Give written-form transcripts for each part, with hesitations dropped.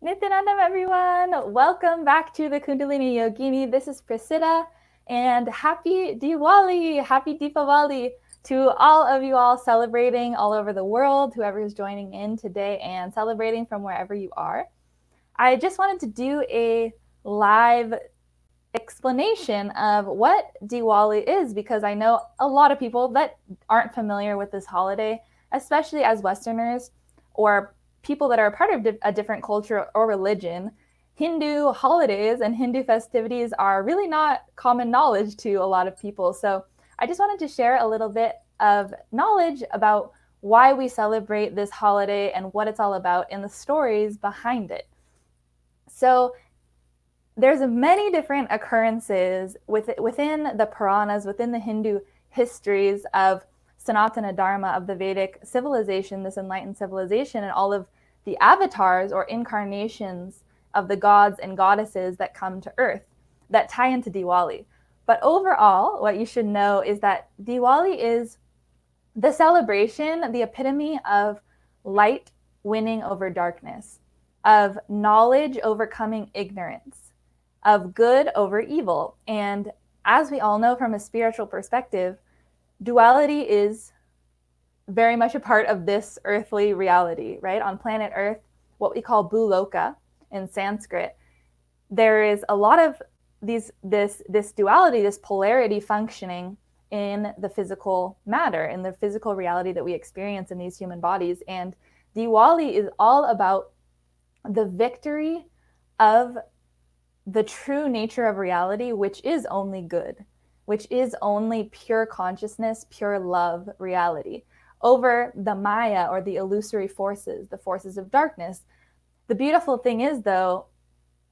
Nityanandam, everyone. Welcome back to the Kundalini Yogini. This is Priscilla, and happy Diwali, happy Deepavali to all of you all celebrating all over the world, whoever is joining in today and celebrating from wherever you are. I just wanted to do a live explanation of what Diwali is because I know a lot of people that aren't familiar with this holiday, especially as Westerners or people that are a part of a different culture or religion. Hindu holidays and Hindu festivities are really not common knowledge to a lot of people. So I just wanted to share a little bit of knowledge about why we celebrate this holiday and what it's all about and the stories behind it. So there's many different occurrences within the Puranas, within the Hindu histories of Sanatana Dharma, of the Vedic civilization, this enlightened civilization, and all of the avatars or incarnations of the gods and goddesses that come to Earth that tie into Diwali. But overall, what you should know is that Diwali is the celebration, the epitome of light winning over darkness, of knowledge overcoming ignorance, of good over evil. And as we all know from a spiritual perspective, duality is very much a part of this earthly reality, right? On planet Earth, what we call Bhuloka in Sanskrit, there is a lot of this duality, this polarity functioning in the physical matter, in the physical reality that we experience in these human bodies. And Diwali is all about the victory of the true nature of reality, which is only good, which is only pure consciousness, pure love reality, over the Maya or the illusory forces, the forces of darkness. The beautiful thing is, though,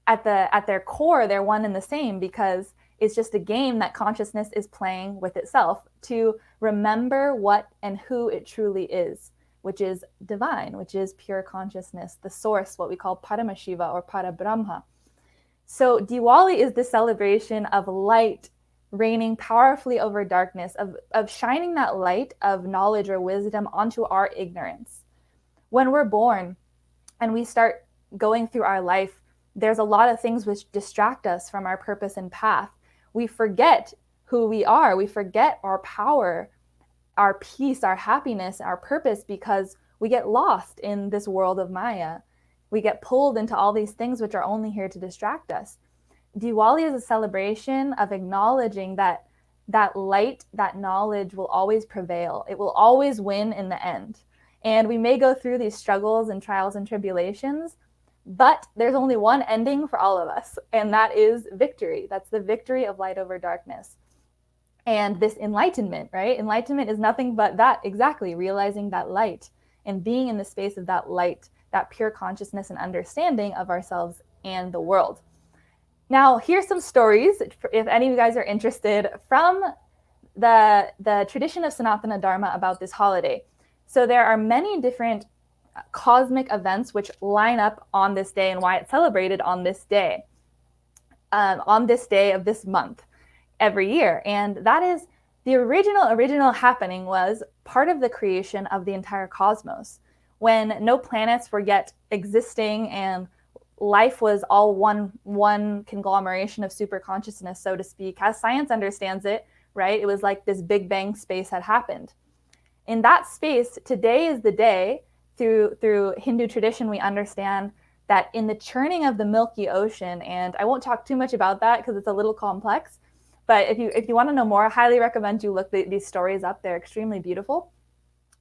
at their core, they're one and the same because it's just a game that consciousness is playing with itself to remember what and who it truly is, which is divine, which is pure consciousness, the source, what we call Paramashiva or Parabrahma. So Diwali is the celebration of light reigning powerfully over darkness, of shining that light of knowledge or wisdom onto our ignorance. When we're born and we start going through our life, there's a lot of things which distract us from our purpose and path. We forget who we are. We forget our power, our peace, our happiness, our purpose because we get lost in this world of Maya. We get pulled into all these things which are only here to distract us. Diwali is a celebration of acknowledging that light, that knowledge will always prevail. It will always win in the end. And we may go through these struggles and trials and tribulations, but there's only one ending for all of us, and that is victory. That's the victory of light over darkness. And this enlightenment, right? Enlightenment is nothing but that, exactly, realizing that light and being in the space of that light, that pure consciousness and understanding of ourselves and the world. Now, here's some stories, if any of you guys are interested, from the tradition of Sanatana Dharma about this holiday. So there are many different cosmic events which line up on this day and why it's celebrated on this day of this month every year. And that is the original happening was part of the creation of the entire cosmos, when no planets were yet existing and life was all one conglomeration of super consciousness, so to speak, as science understands it, right? It was like this Big Bang space had happened. In that space, today is the day. Through Hindu tradition, we understand that in the churning of the Milky Ocean, and I won't talk too much about that because it's a little complex, but if you want to know more, I highly recommend you look these stories up. They're extremely beautiful.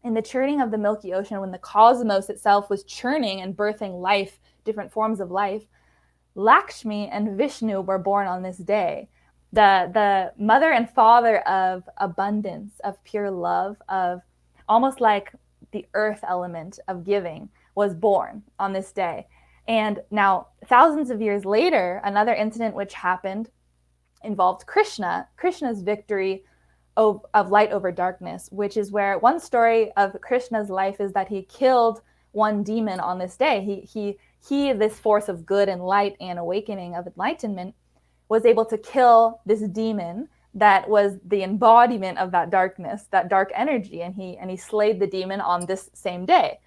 In the churning of the Milky Ocean, when the cosmos itself was churning and birthing life, different forms of life, Lakshmi and Vishnu were born on this day. The mother and father of abundance, of pure love, of almost like the earth element of giving, was born on this day. And now, thousands of years later, another incident which happened involved Krishna's victory of light over darkness, which is where one story of Krishna's life is that he killed one demon on this day. He, this force of good and light and awakening of enlightenment, was able to kill this demon that was the embodiment of that darkness, that dark energy, and he slayed the demon on this same day.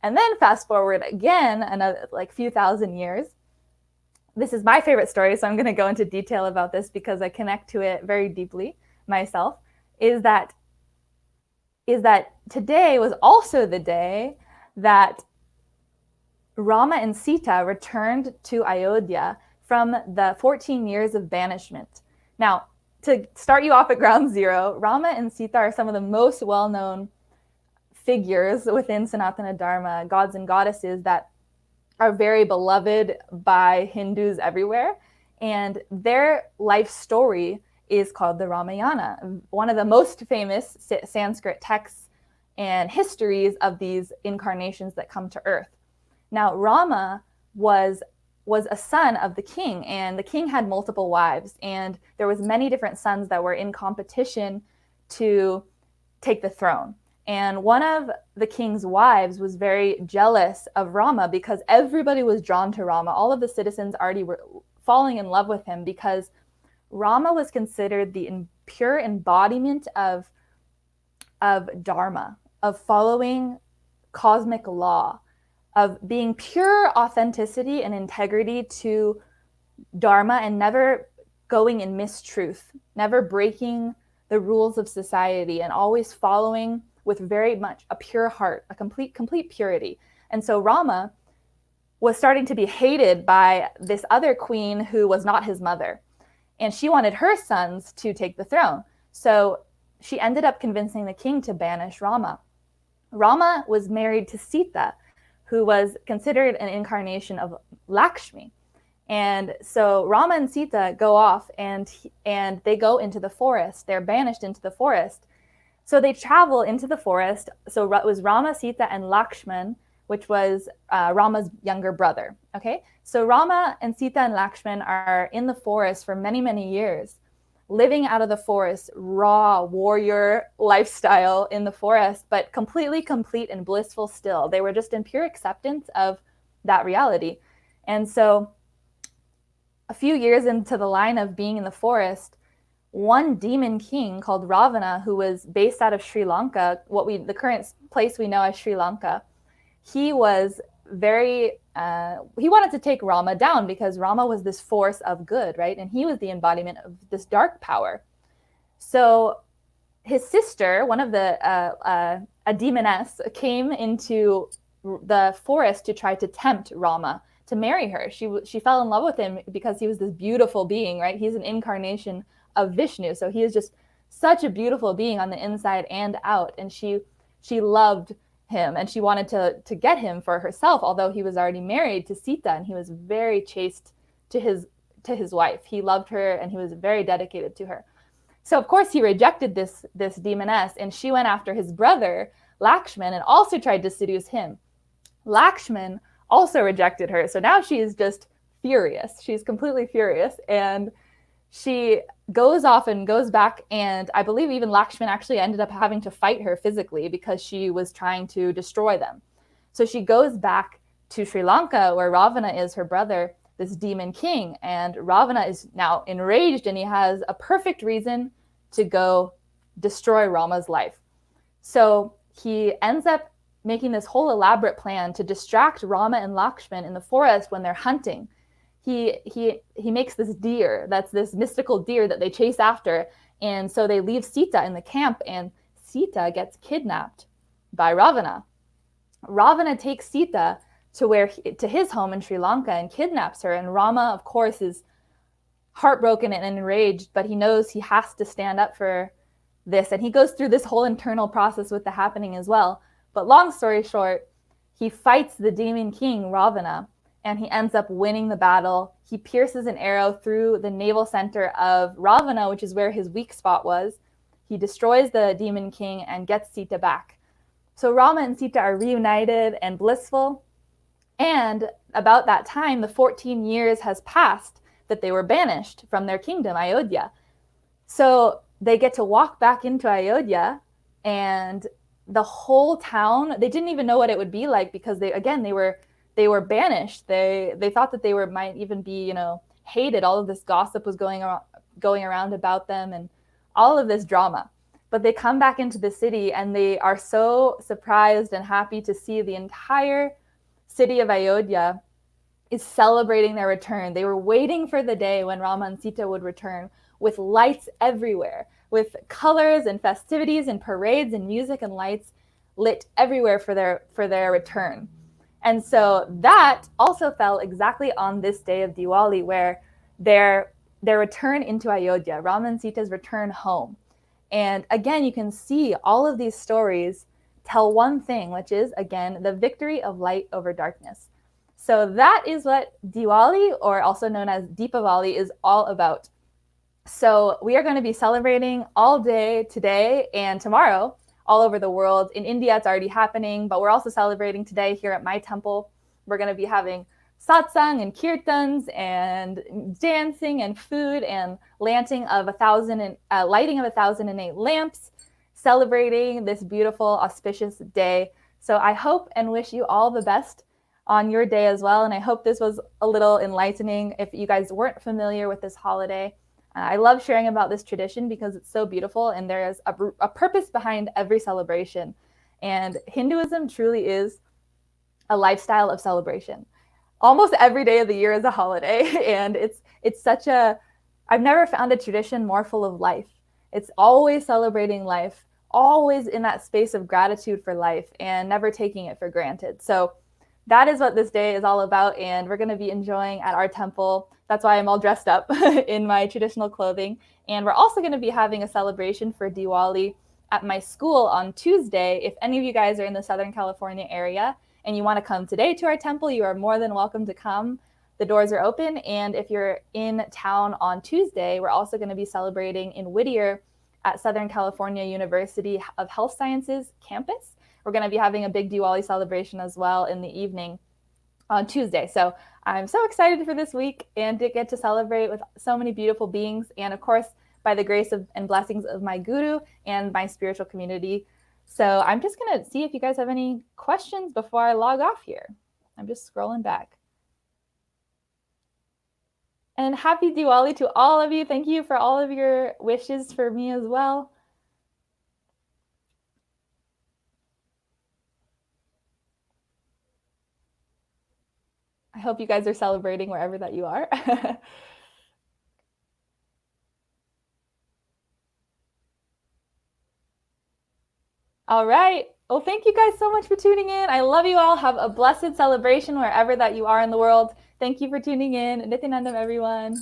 And then fast forward again, another like few thousand years. This is my favorite story, so I'm going to go into detail about this because I connect to it very deeply myself, is that today was also the day that Rama and Sita returned to Ayodhya from the 14 years of banishment. Now, to start you off at ground zero, Rama and Sita are some of the most well-known figures within Sanatana Dharma, gods and goddesses that are very beloved by Hindus everywhere. And their life story is called the Ramayana, one of the most famous Sanskrit texts and histories of these incarnations that come to Earth. Now, Rama was a son of the king, and the king had multiple wives, and there was many different sons that were in competition to take the throne. And one of the king's wives was very jealous of Rama because everybody was drawn to Rama. All of the citizens already were falling in love with him because Rama was considered the pure embodiment of Dharma, of following cosmic law, of being pure authenticity and integrity to Dharma and never going in mistruth, never breaking the rules of society, and always following with very much a pure heart, a complete purity. And so Rama was starting to be hated by this other queen who was not his mother. And she wanted her sons to take the throne. So she ended up convincing the king to banish Rama. Rama was married to Sita, who was considered an incarnation of Lakshmi. And so Rama and Sita go off and they go into the forest. They're banished into the forest. So they travel into the forest. So it was Rama, Sita, and Lakshman, which was Rama's younger brother. Okay, so Rama and Sita and Lakshman are in the forest for many, many years, living out of the forest, raw warrior lifestyle in the forest, but completely complete and blissful still. They were just in pure acceptance of that reality. And so a few years into the line of being in the forest, one demon king called Ravana, who was based out of Sri Lanka, the current place we know as Sri Lanka, he was he wanted to take Rama down because Rama was this force of good, right? And he was the embodiment of this dark power. So his sister, one of a demoness, came into the forest to try to tempt Rama to marry her. She fell in love with him because he was this beautiful being, right? He's an incarnation of Vishnu. So he is just such a beautiful being on the inside and out. And she loved him and she wanted to get him for herself, although he was already married to Sita and he was very chaste to his wife. He loved her and he was very dedicated to her. So of course he rejected this demoness, and she went after his brother Lakshman and also tried to seduce him. Lakshman also rejected her. So now she is just furious. She's completely furious, and she goes off and goes back, and I believe even Lakshman actually ended up having to fight her physically because she was trying to destroy them. So she goes back to Sri Lanka where Ravana is her brother, this demon king, and Ravana is now enraged and he has a perfect reason to go destroy Rama's life. So he ends up making this whole elaborate plan to distract Rama and Lakshman in the forest when they're hunting. He makes this deer, that's this mystical deer that they chase after, and so they leave Sita in the camp, and Sita gets kidnapped by Ravana. Ravana takes Sita to his home in Sri Lanka and kidnaps her, and Rama, of course, is heartbroken and enraged, but he knows he has to stand up for this, and he goes through this whole internal process with the happening as well. But long story short, he fights the demon king, Ravana, and he ends up winning the battle. He pierces an arrow through the navel center of Ravana, which is where his weak spot was. He destroys the demon king and gets Sita back. So Rama and Sita are reunited and blissful. And about that time, the 14 years has passed that they were banished from their kingdom, Ayodhya. So they get to walk back into Ayodhya, and the whole town, they didn't even know what it would be like because they were banished. They thought that they might even be, hated. All of this gossip was going around about them and all of this drama. But they come back into the city and they are so surprised and happy to see the entire city of Ayodhya is celebrating their return. They were waiting for the day when Rama and Sita would return, with lights everywhere, with colors and festivities and parades and music and lights lit everywhere for their return. And so that also fell exactly on this day of Diwali, where their return into Ayodhya, Rama and Sita's return home. And again, you can see all of these stories tell one thing, which is, again, the victory of light over darkness. So that is what Diwali, or also known as Deepavali, is all about. So we are going to be celebrating all day today and tomorrow all over the world. In India, it's already happening, but we're also celebrating today here at my temple. We're going to be having satsang and kirtans and dancing and food and lighting of 1,008 lamps, celebrating this beautiful, auspicious day. So I hope and wish you all the best on your day as well. And I hope this was a little enlightening if you guys weren't familiar with this holiday. I love sharing about this tradition because it's so beautiful and there is a purpose behind every celebration. And Hinduism truly is a lifestyle of celebration. Almost every day of the year is a holiday, and it's such a, I've never found a tradition more full of life. It's always celebrating life, always in that space of gratitude for life and never taking it for granted. So that is what this day is all about, and we're going to be enjoying at our temple. That's why I'm all dressed up in my traditional clothing. And we're also going to be having a celebration for Diwali at my school on Tuesday. If any of you guys are in the Southern California area and you want to come today to our temple, you are more than welcome to come. The doors are open. And if you're in town on Tuesday, we're also going to be celebrating in Whittier at Southern California University of Health Sciences campus. We're going to be having a big Diwali celebration as well in the evening on Tuesday. So I'm so excited for this week and to get to celebrate with so many beautiful beings. And of course, by the grace of and blessings of my guru and my spiritual community. So I'm just going to see if you guys have any questions before I log off here. I'm just scrolling back. And happy Diwali to all of you. Thank you for all of your wishes for me as well. I hope you guys are celebrating wherever that you are. All right. Well, thank you guys so much for tuning in. I love you all. Have a blessed celebration wherever that you are in the world. Thank you for tuning in. Nityanandam, everyone.